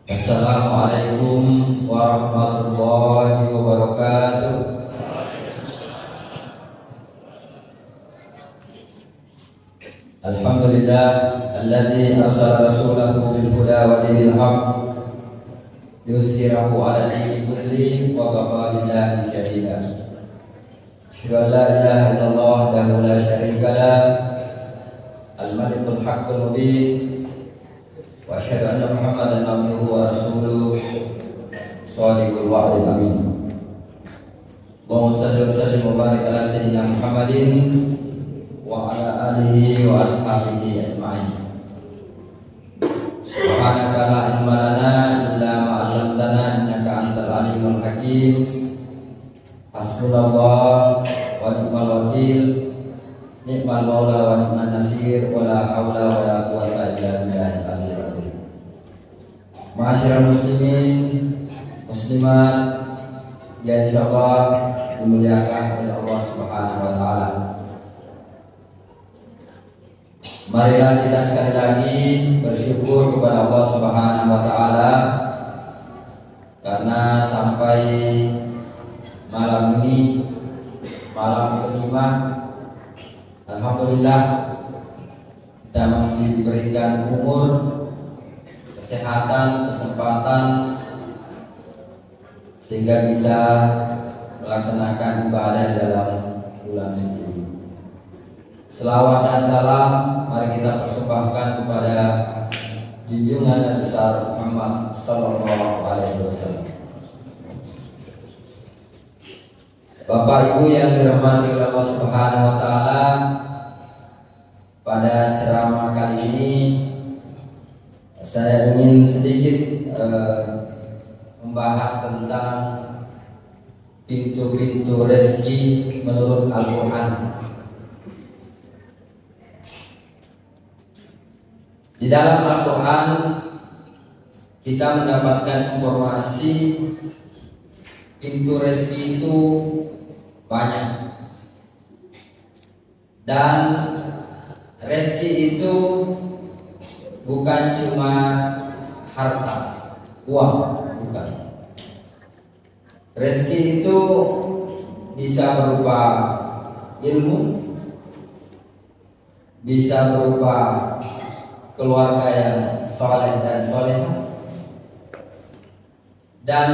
Assalamualaikum warahmatullahi wabarakatuh. Alhamdulillah alladzi arsala rasulahu bil huda wa dinil haq liyuzhirahu 'ala dini kulli wa kafa billahi shahida. Asyhadu an la ilaha illallah wahdahu la syarika lah al-malikul haqqul mubin wa asyhadu anna Muhammadan abduhu wa rasuluh shadiqul wa'dil amin. Allahumma shalli wa sallim wa barik ala sayyidina Muhammadin wa ala alihi wa ashabihi ajma'in. Subhanaka la ilma lana illa ma 'allamtana innaka antal alimul hakim. Hasbunallah wa ni'mal wakil, ni'mal maula wa ni'man nasir, wa la haula wa la quwwata illa billahil aliyyil azim. Ma'asyiral muslimin muslimat yang insyaallah dimuliakan oleh Allah Subhanahu wa taala. Marilah kita sekali lagi bersyukur kepada Allah Subhanahu wa taala karena sampai malam ini, malam kelima, alhamdulillah kita masih diberikan umur, kesehatan, kesempatan sehingga bisa melaksanakan ibadah di dalam bulan suci. Selawat dan salam mari kita persembahkan kepada junjungan Nabi besar Muhammad sallallahu alaihi wasallam. Bapak Ibu yang dirahmati oleh Allah Subhanahu wa taala, pada ceramah kali ini saya ingin sedikit membahas tentang pintu-pintu rezeki menurut Al-Qur'an. Di dalam Al-Quran kita mendapatkan informasi pintu rezeki itu banyak, dan rezeki itu bukan cuma harta, uang, bukan. Rezeki itu bisa berupa ilmu, bisa berupa keluarga yang soleh dan solehah, dan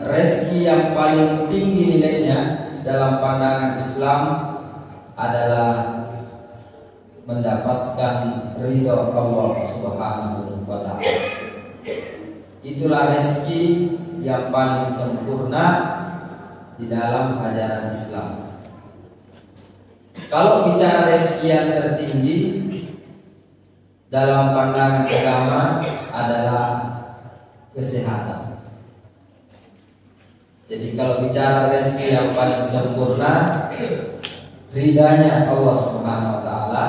rezeki yang paling tinggi nilainya dalam pandangan Islam adalah mendapatkan ridho Allah Subhanahu wa ta'ala. Itulah rezeki yang paling sempurna di dalam ajaran Islam. Kalau bicara rezeki yang tertinggi dalam pandangan agama adalah kesehatan. Jadi kalau bicara rezeki yang paling sempurna, ridhanya Allah Subhanahu wa taala.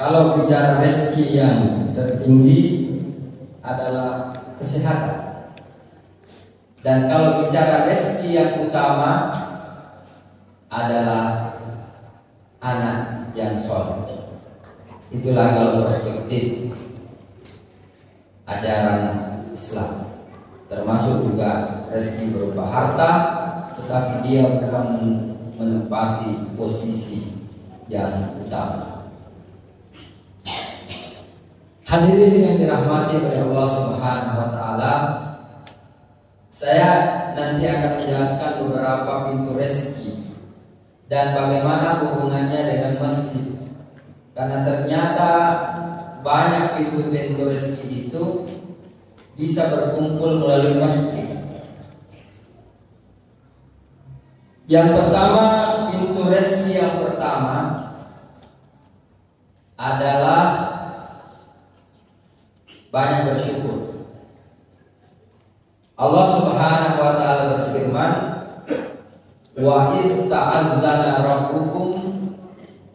Kalau bicara rezeki yang tertinggi adalah kesehatan. Dan kalau bicara rezeki yang utama adalah anak yang soleh. Itulah kalau perspektif ajaran Islam. Termasuk juga rezeki berupa harta, tetapi dia bukan menempati posisi yang utama. Hadirin yang dirahmati oleh Allah Subhanahu wa taala, saya nanti akan menjelaskan beberapa pintu rezeki dan bagaimana hubungannya dengan masjid. Karena ternyata banyak pintu-pintu rezeki itu bisa berkumpul melalui masjid. Yang pertama, pintu rezeki yang pertama adalah banyak bersyukur. Allah Subhanahu wa taala berfirman, "Wa ista'azzana rabbukum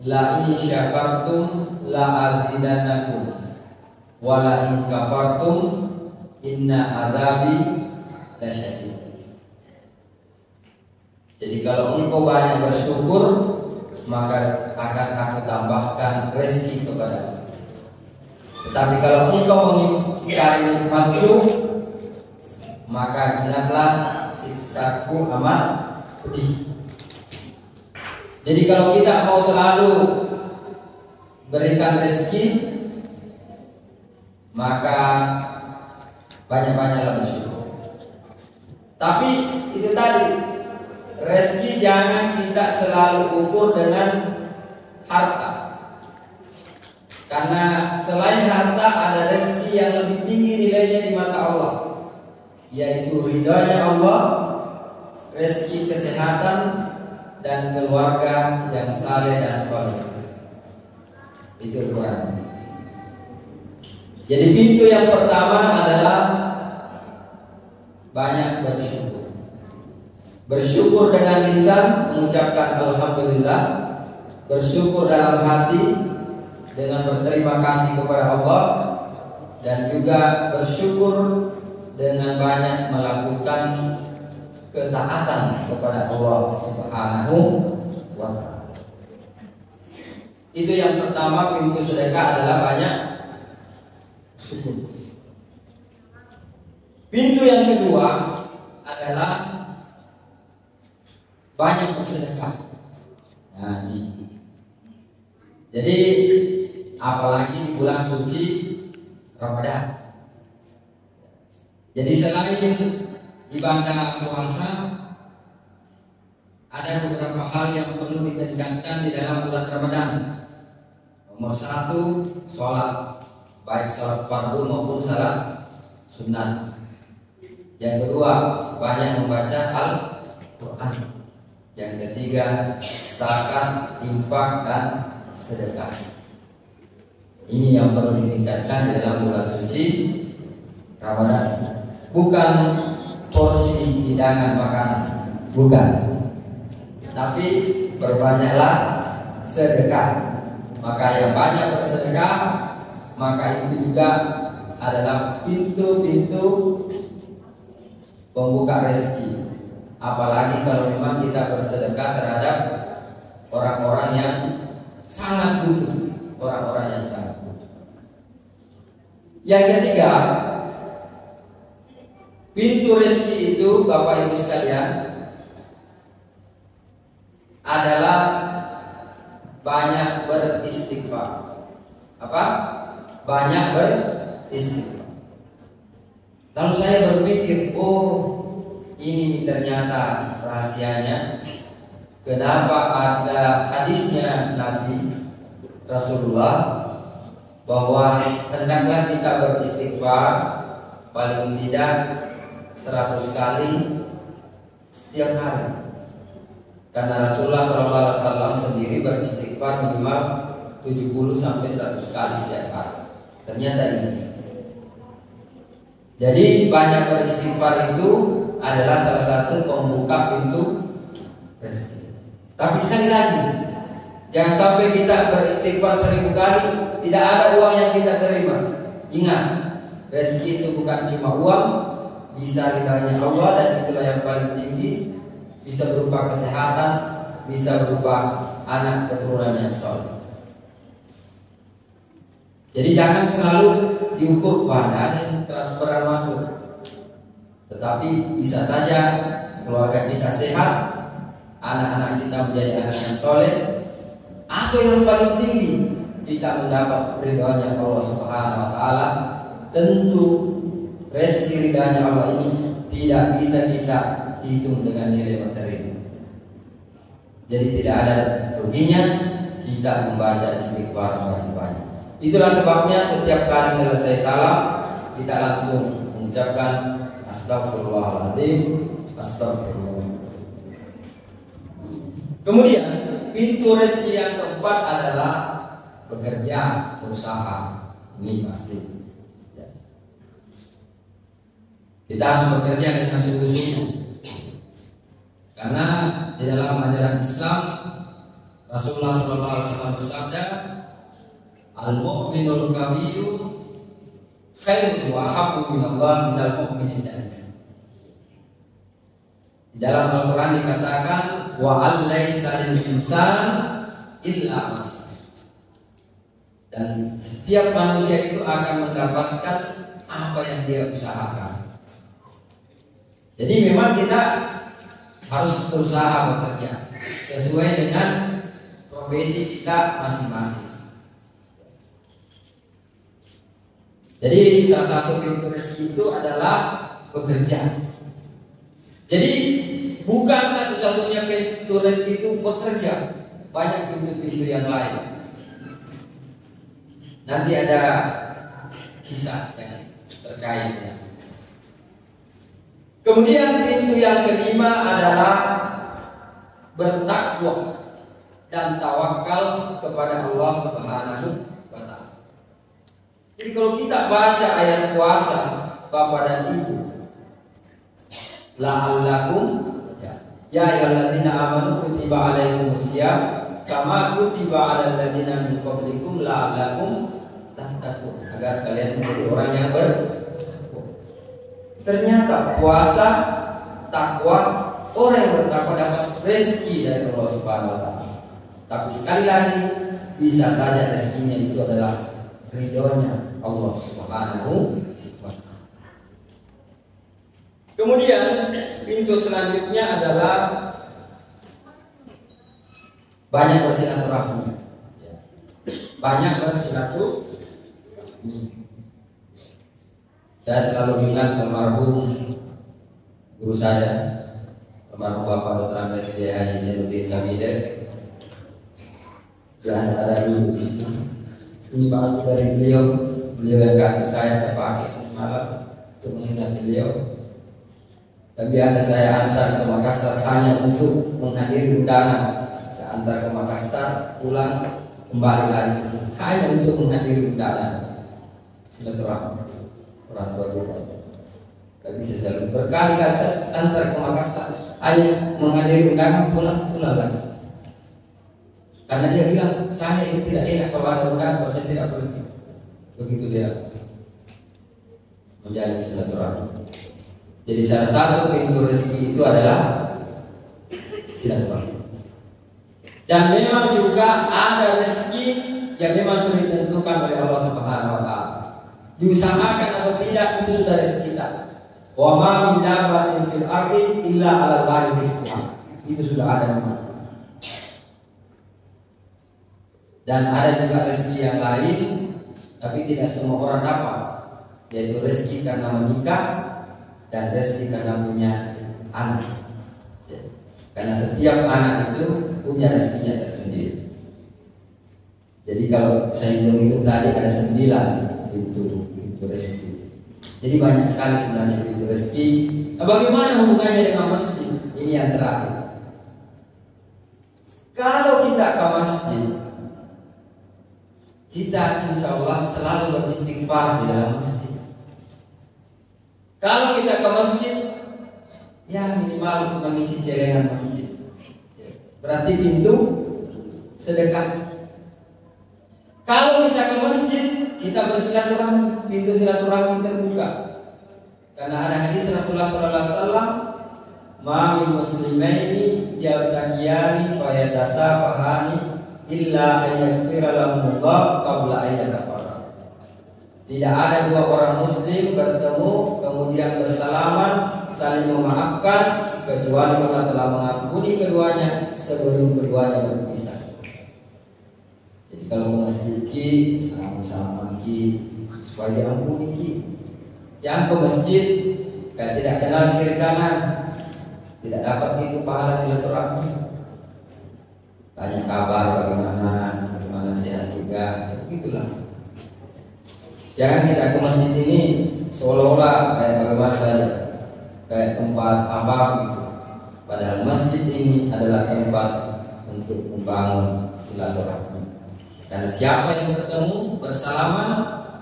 la in syakartum la azidannakum wa la in kafartum inna azabi lasyadid." Jadi kalau engkau banyak bersyukur, maka akan aku tambahkan rezeki kepadamu. Tetapi kalau engkau mengingkari nikmatku, maka ingatlah siksaku amat pedih. Jadi kalau kita mau selalu berikan rezeki, maka banyak-banyaklah bersyukur. Tapi itu tadi, rezeki jangan kita selalu ukur dengan harta. Karena selain harta ada rezeki yang lebih tinggi nilainya di mata Allah, yaitu ridhonya Allah, rezeki kesehatan dan keluarga yang saleh dan soleh. Itu Quran. Jadi pintu yang pertama adalah banyak bersyukur. Bersyukur dengan lisan, mengucapkan alhamdulillah. Bersyukur dalam hati dengan berterima kasih kepada Allah, dan juga bersyukur dengan banyak melakukan ketaatan kepada Allah Subhanahu wa ta'ala. Itu yang pertama, pintu sedekah adalah banyak syukur. Pintu yang kedua adalah banyak bersedekah. Nah, jadi apalagi di bulan suci Ramadan. Jadi selain ibadah puasa, ada beberapa hal yang perlu ditingkatkan di dalam bulan Ramadan. Nomor satu, sholat, baik sholat fardu maupun sholat sunat. Yang kedua, banyak membaca Al-Quran. Yang ketiga, zakat, infak, dan sedekah. Ini yang perlu ditingkatkan di dalam bulan suci Ramadan. Bukan porsi hidangan makanan, bukan. Tapi berbanyaklah sedekah. Maka yang banyak bersedekah, maka itu juga adalah pintu-pintu pembuka rezeki. Apalagi kalau memang kita bersedekah terhadap orang-orang yang sangat butuh, orang-orang yang sangat butuh. Yang ketiga, pintu rezeki itu, Bapak Ibu sekalian, adalah banyak beristighfar. Apa? Banyak beristighfar. Lalu saya berpikir, oh, ini ternyata rahasianya. Kenapa ada hadisnya Nabi Rasulullah bahwa hendaklah kita beristighfar paling tidak 100 kali setiap hari. Karena Rasulullah SAW sendiri beristighfar minimal 70 sampai 100 kali setiap hari. Ternyata ini. Jadi banyak beristighfar itu adalah salah satu pembuka pintu rezeki. Tapi sekali lagi, jangan sampai kita beristighfar 1000 kali tidak ada uang yang kita terima. Ingat, rezeki itu bukan cuma uang, bisa ridhanya Allah, dan itulah yang paling tinggi. Bisa berupa kesehatan, bisa berupa anak keturunan yang soleh. Jadi jangan selalu diukur pada yang transferan masuk, tetapi bisa saja keluarga kita sehat, anak-anak kita menjadi anak yang soleh, atau yang paling tinggi kita mendapat ridhonya Allah Subhanahu wa ta'ala. Tentu rezeki ridhonya Allah ini tidak bisa kita hitung dengan nilai materi. Jadi tidak ada ruginya kita membaca istighfar banyak-banyak. Itulah sebabnya setiap kali selesai salam kita langsung mengucapkan astagfirullahaladzim, astagfirullah. Kemudian pintu rezeki yang keempat adalah bekerja, berusaha. Ini pasti. Kita harus bekerja dengan sungguh-sungguh. Karena di dalam ajaran Islam Rasulullah SAW bersabda, al-mu'minul qawiyyu khairun wa habbu minallah minal mu'minin da'iman. Di dalam Al-Quran dikatakan wa al-laisa lil insan illa ma sa'a. Dan setiap manusia itu akan mendapatkan apa yang dia usahakan. Jadi memang kita harus berusaha bekerja sesuai dengan profesi kita masing-masing. Jadi salah satu pintu rezeki itu adalah bekerja. Jadi bukan satu-satunya pintu rezeki itu bekerja, banyak pintu-pintu yang lain. Nanti ada kisah yang terkait. Kemudian pintu yang kelima adalah bertakwa dan tawakal kepada Allah Subhanahu wa Ta'ala. Jadi kalau kita baca ayat puasa Bapak dan Ibu, la'allakum ya ayyuhalladzina amanu kutiba alaikumusiyam kama kutiba alal ladzina min qablikum la'allakum tattaqun, agar kalian menjadi orang yang bertakwa. Ternyata puasa, takwa, orang yang bertakwa dapat rezeki dari Allah Subhanahu wa Ta'ala. Tapi sekali lagi bisa saja rezekinya itu adalah ridhonya Allah Subhanahu wa Ta'ala. Kemudian pintu selanjutnya adalah banyak bersilaturahmi. Banyak bersilaturahmi. Saya selalu ingat almarhum guru saya, almarhum Bapak Dr. Andes Haji Zainuddin Sabide. Biasa ada di situ. Ini baju dari beliau yang kasih saya pakai malam untuk mengingat beliau. Dan biasa saya antar ke Makassar hanya untuk menghadiri undangan. Saya antar ke Makassar, pulang kembali lagi ke sini hanya untuk menghadiri undangan silaturahmi orang tua kita. Gak bisa selalu berkali-kali saya antar ke Makassar hanya menghadiri undangan, pulang lagi. Karena dia bilang saya itu tidak enak kalau ada undangan, kalau saya tidak pergi. Begitu dia menjalin silaturahmi. Jadi salah satu pintu rezeki itu adalah silaturahmi. Dan memang juga ada rezeki yang memang sudah ditentukan oleh Allah Subhanahu wa Ta'ala. Diusahakan atau tidak itu sudah rezeki kita. Wa ma min dabbatin fil ardi illa 'ala Allahi rizquha. Itu sudah ada memang. Dan ada juga rezeki yang lain, tapi tidak semua orang dapat, yaitu rezeki karena menikah dan rezeki karena punya anak. Karena setiap anak itu punya rezekinya tersendiri. Jadi kalau saya hitung tadi ada 9 pintu rezeki. Jadi banyak sekali sebenarnya pintu rezeki. Nah, bagaimana hubungannya dengan masjid? Ini yang terakhir. Kalau kita ke masjid, kita insya Allah selalu beristighfar di dalam masjid. Kalau kita ke masjid, ya minimal mengisi celengan masjid. Berarti pintu sedekah. Kalau kita ke masjid, kita bersilaturahmi, pintu silaturahmi terbuka. Karena ada hadis Rasulullah sallallahu alaihi wasallam, "Ma min muslimaini yaltaqiyani fayatasafahani illa ayaghfira lahumullah qabla ayyatafarraq." Tidak ada dua orang muslim bertemu kemudian bersalaman saling memaafkan kecuali Allah telah mengampuni keduanya sebelum keduanya berpisah. Jadi kalau ke masjid ki, salam ki supaya diampuni ki. Yang ke masjid kayak tidak kenal kiri kanan, tidak dapat itu pahala silaturahmi. Tanya kabar bagaimana sehat juga, begitulah. Jangan kita ke masjid ini seolah-olah kayak bagaimana saja, kayak tempat apa gitu. Padahal masjid ini adalah tempat untuk membangun silaturahmi. Karena siapa yang bertemu bersalaman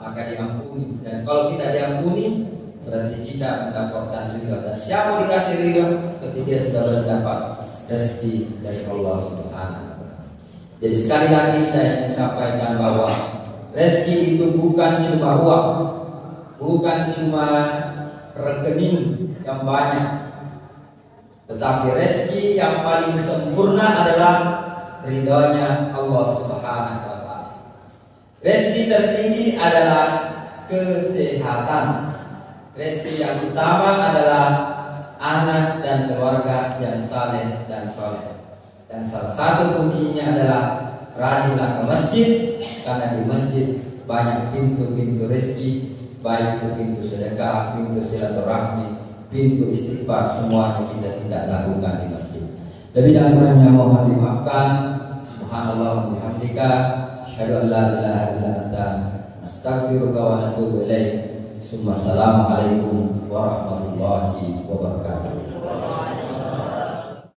maka diampuni, dan kalau tidak diampuni berarti kita mendapatkan ridho. Dan siapa dikasih ridho berarti dia sudah mendapat rezeki dari Allah Subhanahu wa Ta'ala. Jadi sekali lagi saya ingin sampaikan bahwa rezeki itu bukan cuma uang, bukan cuma rekening yang banyak, tetapi rezeki yang paling sempurna adalah ridhonya Allah Subhanahu wa Ta'ala. Rezeki tertinggi adalah kesehatan. Rezeki yang utama adalah anak dan keluarga yang saleh dan soleh. Dan salah satu kuncinya adalah rajinlah ke masjid, karena di masjid banyak pintu-pintu rezeki, baik itu pintu sedekah, pintu silaturahmi, pintu istighfar, semuanya bisa kita lakukan di masjid. Lebih dan kurangnya mohon dimaafkan. Subhanallah wa bihamdika, asyhadu an la ilaha illa anta, astaghfiruka wa atubu ilaik. Assalamualaikum warahmatullahi wabarakatuh.